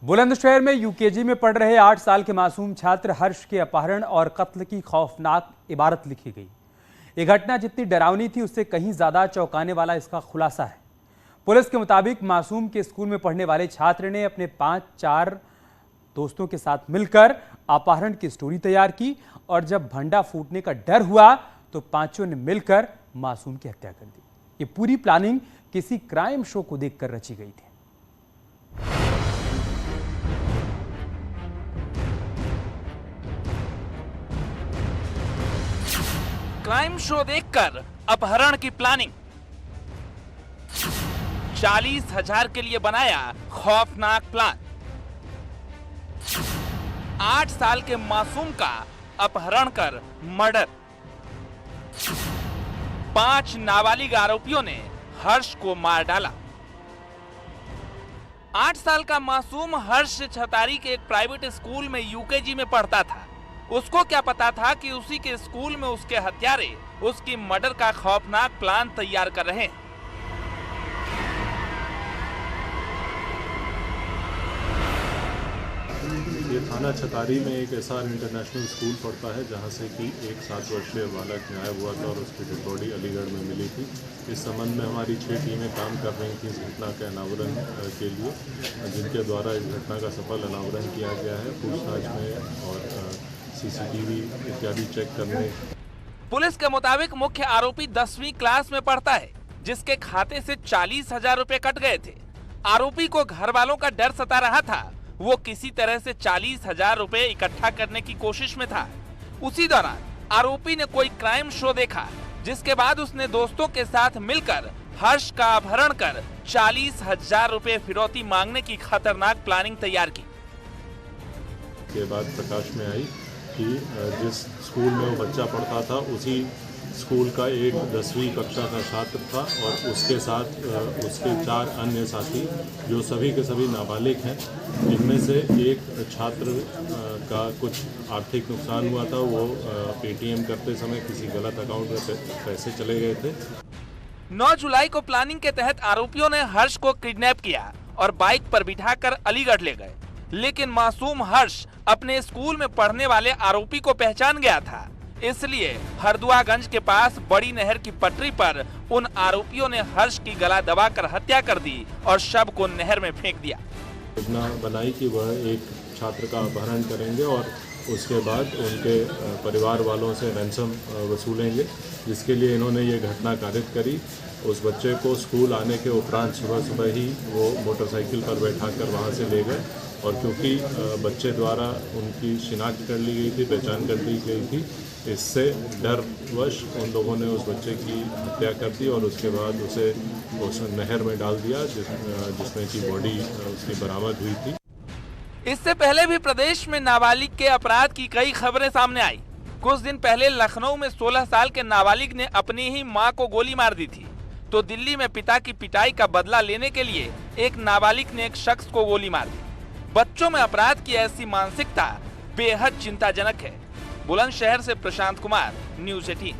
बुलंदशहर में यूकेजी में पढ़ रहे 8 साल के मासूम छात्र हर्ष के अपहरण और कत्ल की खौफनाक इबारत लिखी गई। ये घटना जितनी डरावनी थी उससे कहीं ज्यादा चौंकाने वाला इसका खुलासा है। पुलिस के मुताबिक मासूम के स्कूल में पढ़ने वाले छात्र ने अपने 5-4 दोस्तों के साथ मिलकर अपहरण की स्टोरी तैयार की और जब भंडा फूटने का डर हुआ तो पांचों ने मिलकर मासूम की हत्या कर दी। ये पूरी प्लानिंग किसी क्राइम शो को देखकर रची गई थी। क्राइम शो देखकर अपहरण की प्लानिंग, 40,000 के लिए बनाया खौफनाक प्लान। 8 साल के मासूम का अपहरण कर मर्डर। 5 नाबालिग आरोपियों ने हर्ष को मार डाला। 8 साल का मासूम हर्ष छतारी के एक प्राइवेट स्कूल में यूकेजी में पढ़ता था। उसको क्या पता था कि उसी के स्कूल में उसके हत्यारे उसकी मर्डर का खौफनाक प्लान तैयार कर रहे हैं। ये थाना छतारी में एक एसआर इंटरनेशनल स्कूल पढ़ता है, जहां से कि एक 7 वर्षीय बालक गायब हुआ था और उसकी डेड बॉडी अलीगढ़ में मिली थी। इस संबंध में हमारी 6 टीमें काम कर रही थी इस घटना के अनावरण के लिए, जिनके द्वारा इस घटना का सफल अनावरण किया गया है। पूछताछ में और सीसीटीवी इत्यादि चेक करने। पुलिस के मुताबिक मुख्य आरोपी 10वीं क्लास में पढ़ता है, जिसके खाते से 40,000 रुपए कट गए थे। आरोपी को घर वालों का डर सता रहा था। वो किसी तरह से 40,000 रुपए इकट्ठा करने की कोशिश में था। उसी दौरान आरोपी ने कोई क्राइम शो देखा, जिसके बाद उसने दोस्तों के साथ मिलकर हर्ष का अपहरण कर 40,000 रुपए फिरौती मांगने की खतरनाक प्लानिंग तैयार की। के बाद प्रकाश में आई कि जिस स्कूल में वो बच्चा पढ़ता था उसी स्कूल का एक 10वीं कक्षा का छात्र था और उसके साथ उसके 4 अन्य साथी, जो सभी के सभी नाबालिग हैं। इनमें से एक छात्र का कुछ आर्थिक नुकसान हुआ था। वो पेटीएम करते समय किसी गलत अकाउंट में पैसे चले गए थे। 9 जुलाई को प्लानिंग के तहत आरोपियों ने हर्ष को किडनैप किया और बाइक पर बिठाकर अलीगढ़ ले गए। लेकिन मासूम हर्ष अपने स्कूल में पढ़ने वाले आरोपी को पहचान गया था, इसलिए हरदुआगंज के पास बड़ी नहर की पटरी पर उन आरोपियों ने हर्ष की गला दबाकर हत्या कर दी और शव को नहर में फेंक दिया। योजना बनाई कि वह एक छात्र का अपहरण करेंगे और उसके बाद उनके परिवार वालों से रैंसम वसूलेंगे, जिसके लिए इन्होंने ये घटना कारित करी। उस बच्चे को स्कूल आने के उपरांत सुबह ही वो मोटरसाइकिल पर बैठाकर वहाँ से ले गए और क्योंकि बच्चे द्वारा उनकी शिनाख्त कर ली गई थी, पहचान कर ली गई थी, इससे डरवश उन लोगों ने उस बच्चे की हत्या कर दी और उसके बाद उसे उस नहर में डाल दिया, जिसमें की बॉडी उसकी बरामद हुई थी। इससे पहले भी प्रदेश में नाबालिग के अपराध की कई खबरें सामने आई। कुछ दिन पहले लखनऊ में 16 साल के नाबालिग ने अपनी ही मां को गोली मार दी थी। तो दिल्ली में पिता की पिटाई का बदला लेने के लिए एक नाबालिग ने एक शख्स को गोली मार दी। बच्चों में अपराध की ऐसी मानसिकता बेहद चिंताजनक है। बुलंदशहर से प्रशांत कुमार, न्यूज़ 18।